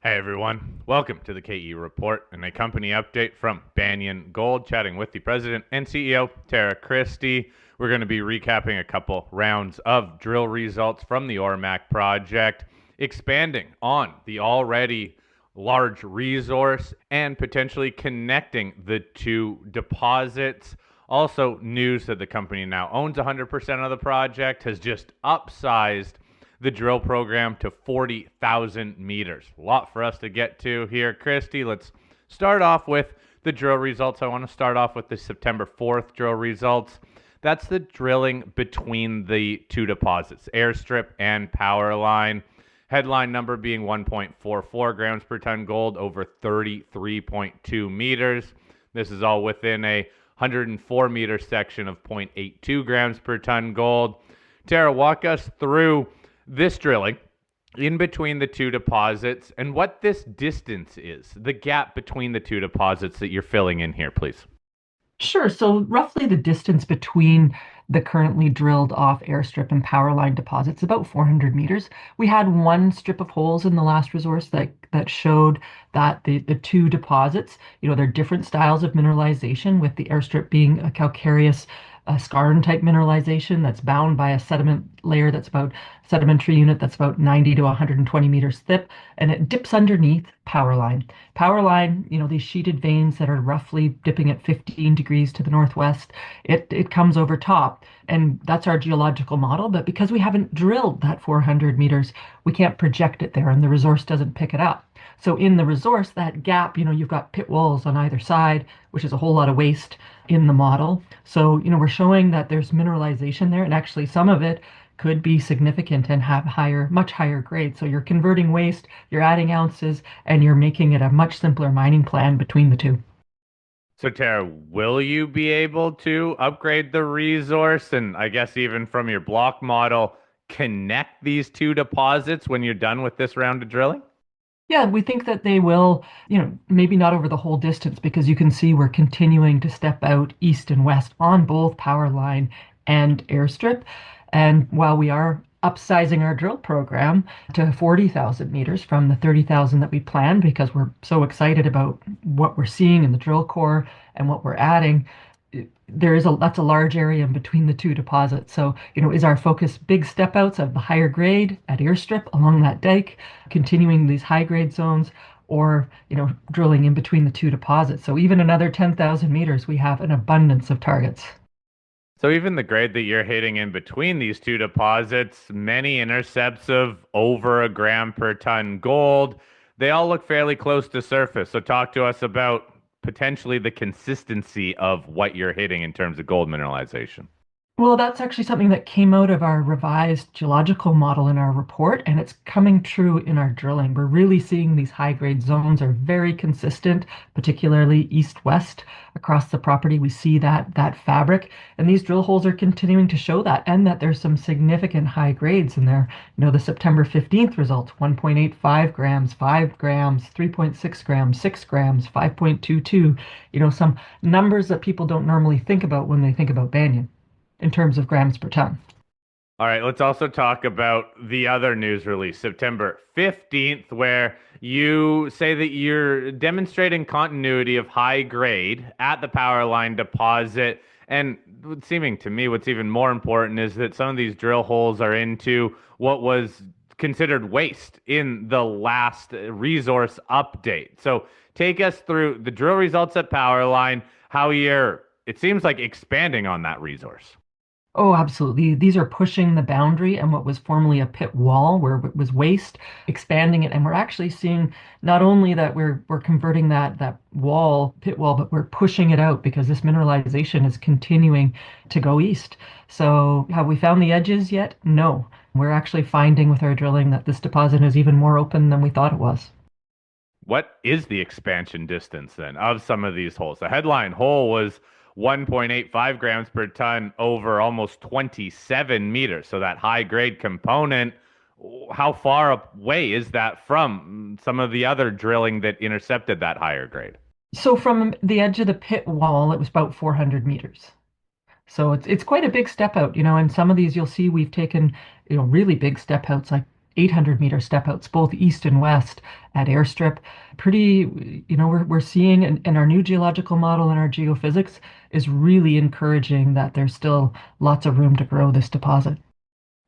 Hey everyone, welcome to the KE Report and a company update from Banyan Gold, chatting with the president and CEO, Tara Christie. We're going to be recapping a couple rounds of drill results from the AurMac Project, expanding on the already large resource and potentially connecting the two deposits. Also, news that the company now owns 100% of the project, has just upsized the drill program to 40,000 meters. A lot for us to get to here. Christy, let's start off with the drill results. I want to start off with the September 4th drill results. That's the drilling between the two deposits, Airstrip and Powerline. Headline number being 1.44 grams per ton gold over 33.2 meters. This is all within a 104 meter section of 0.82 grams per ton gold. Tara, walk us through this drilling in between the two deposits and what this distance is, the gap between the two deposits that you're filling in here, please. Sure. So roughly the distance between the currently drilled off Airstrip and Powerline deposits, about 400 meters. We had one strip of holes in the last resource that showed that the two deposits, they're different styles of mineralization, with the Airstrip being a calcareous skarn type mineralization that's bound by a sediment layer sedimentary unit that's about 90 to 120 meters thick, and it dips underneath Powerline. Powerline, these sheeted veins that are roughly dipping at 15 degrees to the northwest, it comes over top. And that's our geological model. But because we haven't drilled that 400 meters, we can't project it there, and the resource doesn't pick it up. So in the resource, that gap, you've got pit walls on either side, which is a whole lot of waste in the model. So, we're showing that there's mineralization there, and actually some of it could be significant and have much higher grade. So you're converting waste, you're adding ounces, and you're making it a much simpler mining plan between the two. So, Tara, will you be able to upgrade the resource and I guess even from your block model, connect these two deposits when you're done with this round of drilling? Yeah, we think that they will, maybe not over the whole distance, because you can see we're continuing to step out east and west on both Powerline and Airstrip. And while we are upsizing our drill program to 40,000 meters from the 30,000 that we planned, because we're so excited about what we're seeing in the drill core and what we're adding, that's a large area in between the two deposits. So, is our focus big step outs of the higher grade at Airstrip along that dike, continuing these high grade zones, or, drilling in between the two deposits? So even another 10,000 meters, we have an abundance of targets. So even the grade that you're hitting in between these two deposits, many intercepts of over a gram per ton gold, they all look fairly close to surface. So talk to us about potentially the consistency of what you're hitting in terms of gold mineralization. Well, that's actually something that came out of our revised geological model in our report, and it's coming true in our drilling. We're really seeing these high-grade zones are very consistent, particularly east-west across the property. We see that fabric, and these drill holes are continuing to show that, and that there's some significant high grades in there. The September 15th results, 1.85 grams, 5 grams, 3.6 grams, 6 grams, 5.22, some numbers that people don't normally think about when they think about Banyan in terms of grams per ton. All right, let's also talk about the other news release, September 15th, where you say that you're demonstrating continuity of high grade at the Powerline deposit. And seeming to me, what's even more important is that some of these drill holes are into what was considered waste in the last resource update. So take us through the drill results at Powerline, how it seems like expanding on that resource. Oh, absolutely. These are pushing the boundary and what was formerly a pit wall where it was waste, expanding it. And we're actually seeing not only that we're converting that pit wall, but we're pushing it out because this mineralization is continuing to go east. So have we found the edges yet? No. We're actually finding with our drilling that this deposit is even more open than we thought it was. What is the expansion distance then of some of these holes? The headline hole was 1.85 grams per ton over almost 27 meters. So that high grade component, how far away is that from some of the other drilling that intercepted that higher grade? So from the edge of the pit wall, it was about 400 meters. So it's quite a big step out, and some of these you'll see we've taken, really big step outs, like 800-meter step outs, both east and west at Airstrip. Pretty, we're seeing, and our new geological model and our geophysics is really encouraging that there's still lots of room to grow this deposit.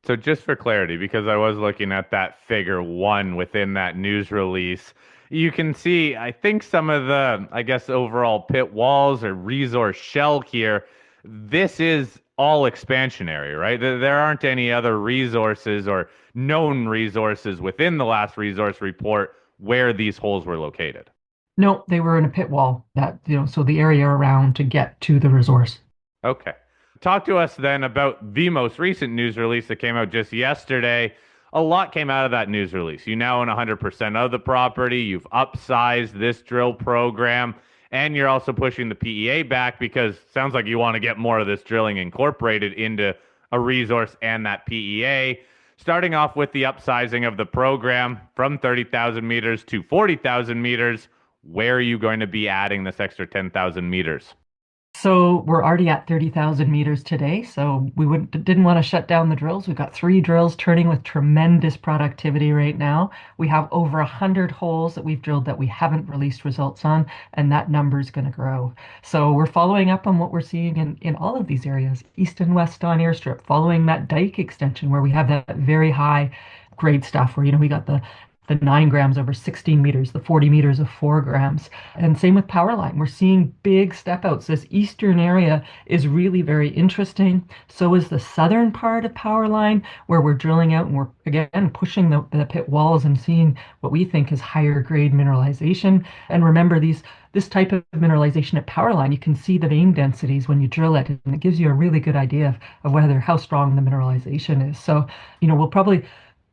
So just for clarity, because I was looking at that figure one within that news release, you can see, I think some of the, I guess, overall pit walls or resource shell here, this is all expansionary, right? There aren't any other resources or known resources within the last resource report where these holes were located. No, they were in a pit wall that, so the area around to get to the resource. Okay. Talk to us then about the most recent news release that came out just yesterday. A lot came out of that news release. You now own 100% of the property. You've upsized this drill program, and you're also pushing the PEA back because it sounds like you want to get more of this drilling incorporated into a resource and that PEA. Starting off with the upsizing of the program from 30,000 meters to 40,000 meters, where are you going to be adding this extra 10,000 meters? So we're already at 30,000 meters today. So we didn't want to shut down the drills. We've got 3 drills turning with tremendous productivity right now. We have over 100 holes that we've drilled that we haven't released results on, and that number is going to grow. So we're following up on what we're seeing in all of these areas, east and west on Airstrip, following that dike extension where we have that very high grade stuff where, we got the 9 grams over 16 meters, the 40 meters of 4 grams. And same with Powerline. We're seeing big step outs. This eastern area is really very interesting. So is the southern part of Powerline, where we're drilling out and we're again pushing the pit walls and seeing what we think is higher grade mineralization. And remember, this type of mineralization at Powerline, you can see the vein densities when you drill it, and it gives you a really good idea of whether how strong the mineralization is. So, we'll probably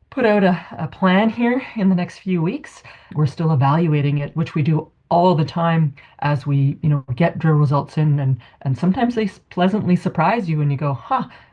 put out a plan here in the next few weeks. We're still evaluating it, which we do all the time as we, get drill results in, and sometimes they pleasantly surprise you and you go,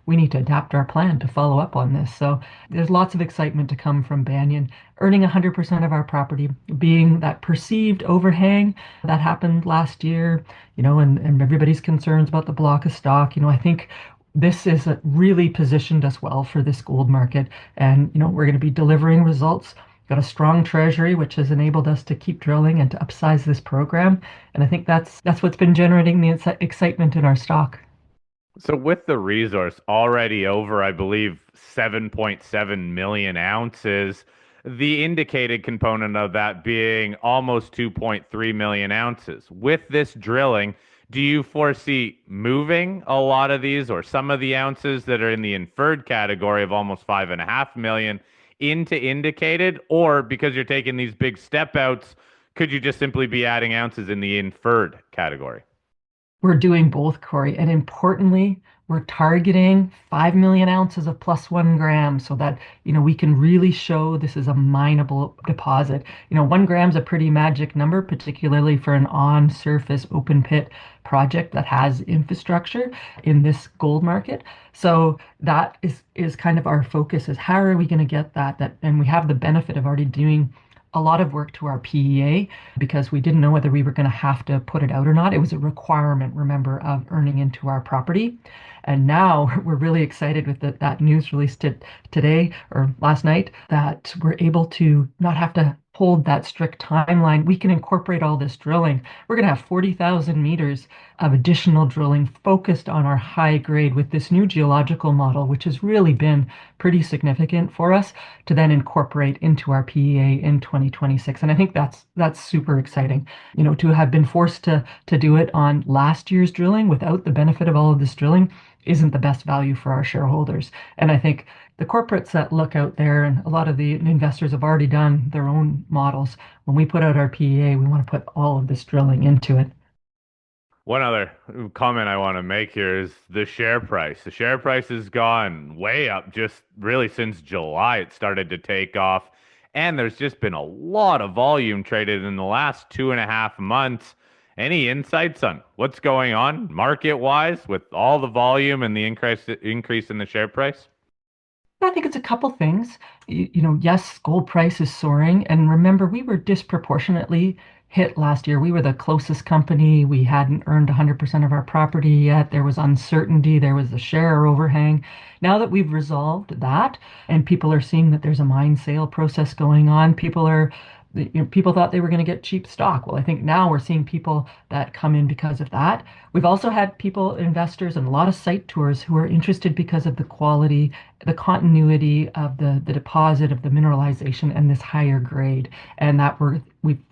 we need to adapt our plan to follow up on this. So there's lots of excitement to come from Banyan, earning 100% of our property, being that perceived overhang that happened last year, and everybody's concerns about the block of stock. I think this is really positioned us well for this gold market. And, we're going to be delivering results. Got a strong treasury, which has enabled us to keep drilling and to upsize this program. And I think that's what's been generating the excitement in our stock. So with the resource already over, I believe, 7.7 million ounces, the indicated component of that being almost 2.3 million ounces. With this drilling, do you foresee moving a lot of these or some of the ounces that are in the inferred category of almost 5.5 million into indicated? Or because you're taking these big step outs, could you just simply be adding ounces in the inferred category? We're doing both, Corey. And importantly, we're targeting 5 million ounces of plus 1 gram so that, we can really show this is a mineable deposit. 1 gram is a pretty magic number, particularly for an on-surface open pit project that has infrastructure in this gold market. So that is kind of our focus, is how are we going to get that, and we have the benefit of already doing a lot of work to our PEA because we didn't know whether we were going to have to put it out or not. It was a requirement, remember, of earning into our property. And now we're really excited with that news release today or last night that we're able to not have to hold that strict timeline. We can incorporate all this drilling. We're going to have 40,000 meters of additional drilling focused on our high grade with this new geological model, which has really been pretty significant for us to then incorporate into our PEA in 2026. And I think that's super exciting, to have been forced to do it on last year's drilling without the benefit of all of this drilling isn't the best value for our shareholders. And I think the corporates that look out there and a lot of the investors have already done their own models. When we put out our PEA, we want to put all of this drilling into it. One other comment I want to make here is the share price. The share price has gone way up just really since July. It started to take off. And there's just been a lot of volume traded in the last 2.5 months. Any insights on what's going on market wise with all the volume and the increase in the share price? I think it's a couple things. Yes, gold price is soaring. And remember, we were disproportionately hit last year. We were the closest company. We hadn't earned 100% of our property yet. There was uncertainty. There was a share overhang. Now that we've resolved that and people are seeing that there's a mine sale process going on, people thought they were going to get cheap stock. Well, I think now we're seeing people that come in because of that. We've also had people, investors, and a lot of site tours who are interested because of the quality, the continuity of the deposit, of the mineralization, and this higher grade. And that we're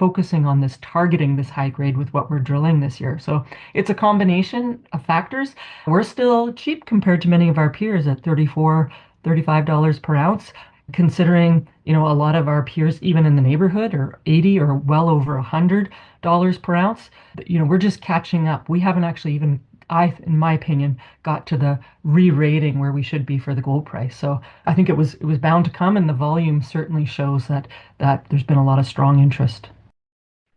focusing on this, targeting this high grade with what we're drilling this year. So it's a combination of factors. We're still cheap compared to many of our peers at $34, $35 per ounce, considering, a lot of our peers, even in the neighborhood, are 80 or well over $100 per ounce. We're just catching up. We haven't actually even, in my opinion, got to the re-rating where we should be for the gold price. So I think it was bound to come, and the volume certainly shows that there's been a lot of strong interest.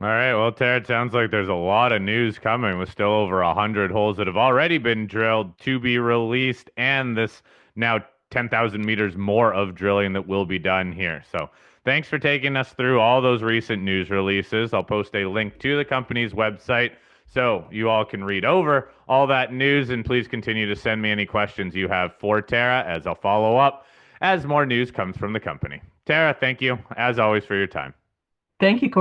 All right, well, Tara, it sounds like there's a lot of news coming with still over 100 holes that have already been drilled to be released, and this now 10,000 meters more of drilling that will be done here. So thanks for taking us through all those recent news releases. I'll post a link to the company's website so you all can read over all that news, and please continue to send me any questions you have for Tara as I'll follow up as more news comes from the company. Tara, thank you as always for your time. Thank you, Corey.